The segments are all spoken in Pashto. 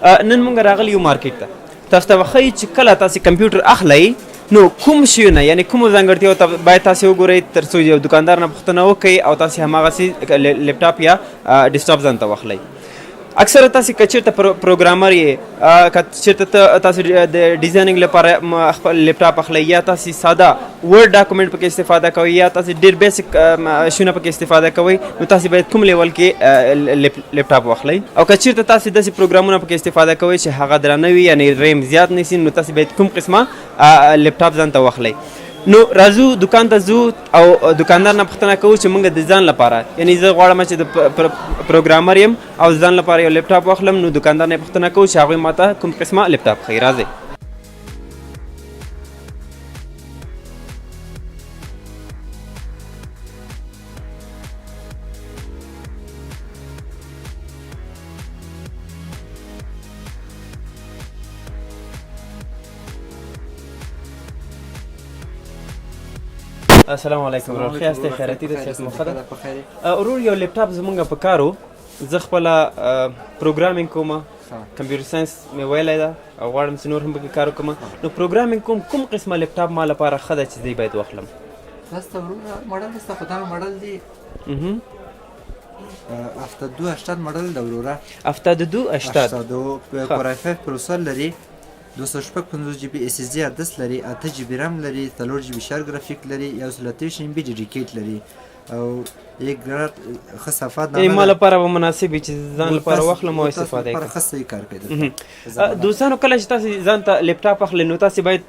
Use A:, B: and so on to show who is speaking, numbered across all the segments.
A: نن مونږ راغلی یو مارکیټ ته تاسو ته وښیي چې کله تاسې کمپیوټر اخلئ نو کوم شیونه یعنی کومو ځانګړتیاو ته باید تاسې وګورئ تر څو یو دکاندار نه پوښتنه وکړئ او تاسې هماغسې لیپټاپ یا ډیسکټاپ ځان ته واخلئ. اکثره تاسې که چېرته پروګرامر یې که چېرته تاسې د ډیزاینینګ لپاره خپل لیپټاپ اخلئ یا تاسې ساده ورډ ډاکومنټ پکې استفاده کوئ یا تاسې ډېر بیسک شیونه پکې استفاده کوئ نو تاسې باید کوم لیول کې لیپټاپ واخلئ. او که چېرته تاسې داسې پروګرامونه پکې استفاده کوئ چې هغه درانه وي یعنې ریم زیات نیسي نو تاسې باید کوم قسمه لیپټاپ ځان ته واخلئ. نو راځو دکان ته ځو او دکاندار نه پوښتنه کوو چې موږ د ځان لپاره یعنی زه غواړم چې د پروګرامر یم او ځان لپاره یو لیپټاپ واخلم نو دکاندار نه پوښتنه کوو چې هغوی ماته کوم قسمه لیپټاپ ښیي. راځئ. السلام علیکم ورور ښه یاستئ خیراتي ده صحت مو ښه ده ورور یو لیپټاپ زمونږ په کار و زه خپله پروګرامینګ کوم کمپیوټر ساینس مې ویلی ده او غواړم چې نور هم پکې کار وکړم نو پروګرامینګ کوم قسمه لیپټاپ ما لپاره ښه ده چې زه یې باید واخلم.
B: تاسو ته ورور ماډل دی ستا خو دا ماډل دی 7280 ماډل ده وروره 7280 کور آی 5 پروسر لري 255 جی بی اس اس دی هارد ډسک لري 8 جی بی رام لري 4 جی بی شار ګرافیک لري 128 ام بی ډیډیکیټ لري او یک ګراد خصافات
A: نه ما لپاره به مناسب وي چې ځان لپاره واخلم او استفاده
B: یې کړم. خاصه کار کوي
A: دوستانو کله چې تاسو ځان ته لیپټاپ اخلئ نو تاسو باید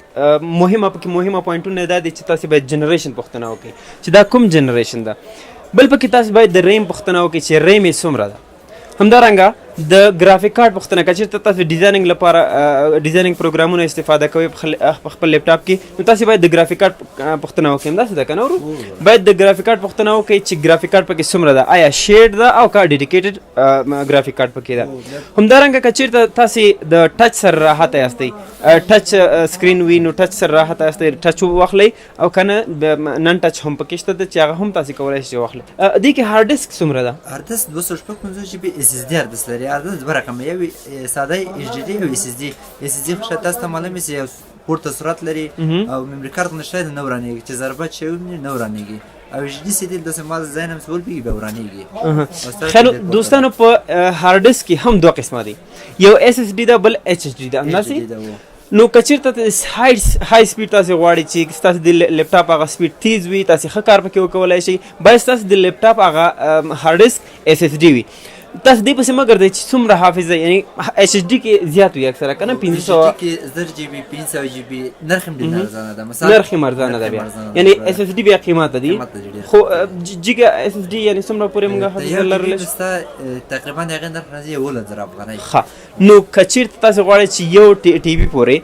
A: مهمه پوینټونه دا دي چې تاسو باید جنریشن پوښتنه وکړئ چې دا کوم جنریشن ده. بل پکې تاسو باید د ریم پوښتنه وکړئ چې ریم یې څومره ده. همدارنګه د ګرافیک کارت پوښتنه که چېرته تاسو ډیزاینینګ لپاره ډیزاینینګ پروګرامونه استفاده کوئ په خپل لیپټاپ کې نو تاسو باید د ګرافیک کارت پوښتنه وکړئ. همداسې ده که نه ورو باید د ګرافیک کارت پوښتنه وکړئ چې ګرافیک کارت پکې څومره ده آیا شیډ ده او که ډیډیکیټډ ګرافیک کارت پکې ده. همدارنګه که چېرته تاسې د ټچ سره راحته یاستئ ټچ سکرین وي نو ټچ سره راحته یاستئ ټچ واخلئ او که نه نن ټچ هم پکې شته ده چې هغه هم تاسې کولی شئ واخلئ. دې کې هارد ډسک څومره ده؟
B: هارد ډسک 255 جی بی اس اس دی هارد ډسک لري. هارد ډسک دوه رقمه یو ساده ایچ ډي دی او اس اس دی. اس اس دی خو شاید تاسو ته معلومه سي یو پورته سرعت لري او میموري کارت نشته د نه ورانېږي چې ضربت شوی وي نه ورانېږي او ایچ ډي سي دی داسې ما ځای نه مسول بي به ورانېږي.
A: خیر دوستانو په هارد ډسک کې هم دوه قسمه دي یو اس اس ډي ده بل ایچ اس ډي ده. همداسې نو که چېرته های سپیډ تاسې غواړئ چې ستاسو د لیپټاپ هغه سپیډ تیز وي تاسې ښه کار پکې وکولی شئ باید ستاسو د لیپټاپ هغه هارد ډسک اس اس ډي وي. تاسو دې پسې مه ګرځئ چې څومره حافظه یعنی ایچ اس ډي کې زیات وي اکثره که نه 500
B: کې 10 جی بی 500 جی بی نرخ هم ډېر ارزانه ده مثلا
A: نرخ یې ارزانه ده بیا یعنی ایس اس ډي بیا قیمته دي خو جیګا ایس اس ډي یعنی څومره پورې موږ حافظه لرلی
B: تقریبا هغې نرخ راځي 11,000 افغانۍ.
A: ښه نو که چېرته تاسې غواړئ چې یو ټي وي پورې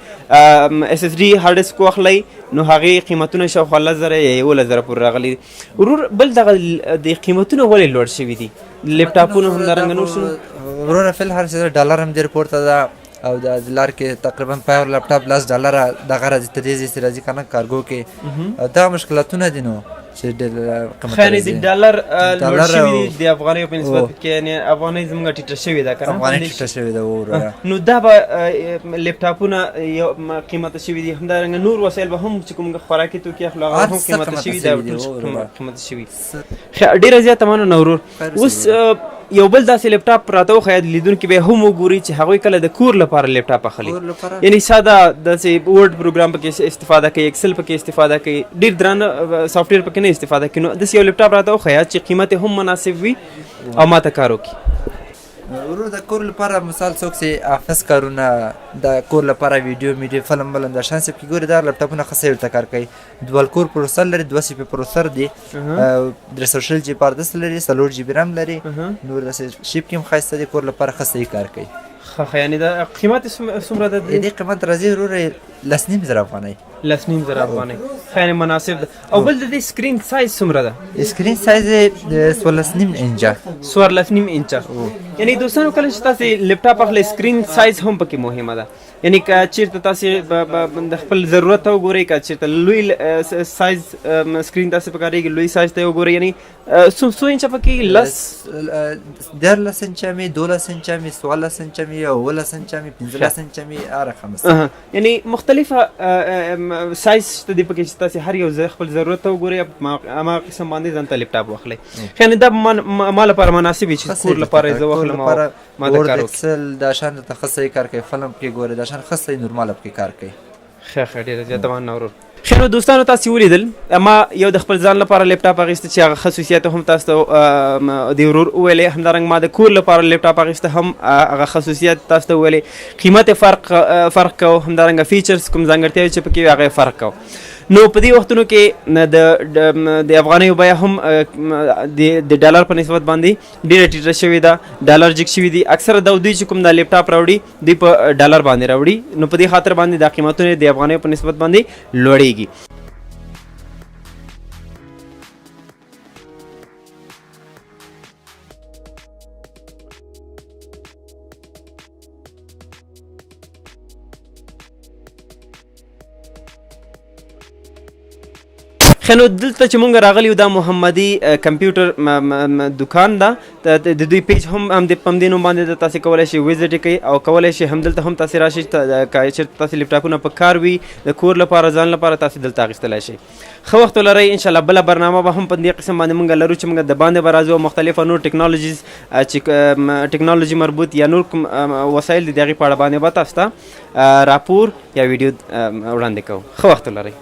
A: ایس اس ډي هارد ډسک واخلئ نو هغې قیمتونه شاوخوا 10,000 یا 11,000 پورې راغلي. ورور بل دغه د قیمتونه ولې لوړ شوي دي لیپټاپونو همدارنګه نور شنو
B: وروره فی الحال چې ډالر هم ډېر پورته ده او د لار کې تقریبا په لیپټاپ $10 دغه راځي تر دې ځای راځي که نه کارګو کې دا مشکلاتونه دي نو چې ډېر قیمت
A: خیر د ډالر لوړ شوي دي د افغانیو په نسبت کې یعنې افغانۍ زموږ ټیټه شوې ده که نه
B: افغانۍ ټیټه شوې ده وروره
A: نو دا به لیپټاپونه یو قیمته شوي دي همدارنګه نور وسایل به هم چې کوم خوراکي توکي اخلو هغه هم قیمته شوي ده قیمته شوي. ډېره زیاته مننه ورور. اوس یو بل داسې لیپټاپ راته وښیه لیدونکي به هم وګوري چې هغوی کله د کور لپاره لیپټاپ اخلي یعنی ساده داسې ورډ پروګرام پکې استفاده کوي ایکسل پکې استفاده کوي ډېر درانه سافټویر پکې نه استفاده کوي نو داسې یو لیپټاپ راته وښیه چې قیمت یې هم مناسب وي او ماته کار وکړي.
B: ورور د کور لپاره مثال څوک چې افس کارونه د کور لپاره ویډیو فلم بلم د شان سب کې ګوري دا لیپټاپونه ښه ورته کار کوي. دوال کور پروسر لري 2 سی پی پروسر دی 360 جی بی هارد ډسک لري 4 جی بی رام لري نور داسې شیپ کې هم ښایسته دی کور لپاره ښه کار کوي.
A: ښه یعنې دا قیمت څومره ده؟
B: د دې قیمت راځي وروره 10,500 افغانۍ
A: 10,500 افغانۍ ښه یعنې مناسب ده. او بل د دې سکرین سایز څومره ده؟
B: سکرین سایز یې 14.5 انچه
A: 14.5 انچه یعنې دوستانو کله چې تاسې لیپټاپ اخلئ سکرین سایز هم پکې مهمه ده یعنی که چیرته تاسو د خپل ضرورت ته وګورئ که چیرته لوی سایز سکرین تاسو پکارېږي لوی سایز ته وګورئ یعنی څو انچه پکې
B: 14 انچه مې 12 انچه مې 14 انچه مې 11 انچه مې 15 انچه مې هر رقم است
A: یعنی مختلفه سایز شته دي پکې چې تاسو هر یو خپل ضرورت ته وګورئ هغه قسم باندې ځان ته لپټاپ واخلئ یعنی دا ما لپاره مناسب وي چې کور لپاره زه واخلم ما د کار
B: وکړم دا شان ته خاصه کار کوي فلم کې ګوره دا شان خاصه نورمال کې کار کوي
A: ښه ډېره زیاته مننه ورور خیر دوستانو تاسو ولیدل ما یو د خپل ځان لپاره لپټاپ اخیسته چې هغه خصوصیات هم تاسو ته د ورور ویلې همدارنګه ما د کور لپاره لپټاپ اخیسته هم هغه خصوصیات تاسو ته ویلې قیمت فرق کو همدارنګه فیچرز کوم ځانګړتیاوې چې پکې هغه فرق کو نو په دې وختونو کې د افغانیو بیه هم د ډالر په نسبت باندې ډېره ټیټه شوې ده ډالر جګ شوي دي اکثره دوی چې کوم دا لپټاپ راوړي دوی په ډالر باندې راوړي نو په دې خاطر باندې دا قیمتونه د افغانیو په نسبت باندې لوړېږي خنو دلته چې مونږ راغلی یو دا محمدي کمپیوټر دکان ده د دوی پیج هم د پمدې نوم باندې تاسو کولی شئ ویزټ یې کوئ او کولی شئ همدلته هم تاسو راشئ چېرته تاسو لپټاپونه په کار وي د کور لپاره ځان لپاره تاسو دلته اخیستلی شئ ښه وخت ولرئ انشاءالله بله برنامه به هم په دې قسم باندې مونږ لرو چې مونږ د باندې به راځو مختلفه نور ټکنالوژیز چې ټکنالوژي مربوط یا نور کوم وسایل دي د هغې په اړه باندې به تاسو ته راپور یا ویډیو وړاندې کوو ښه وخت ولرئ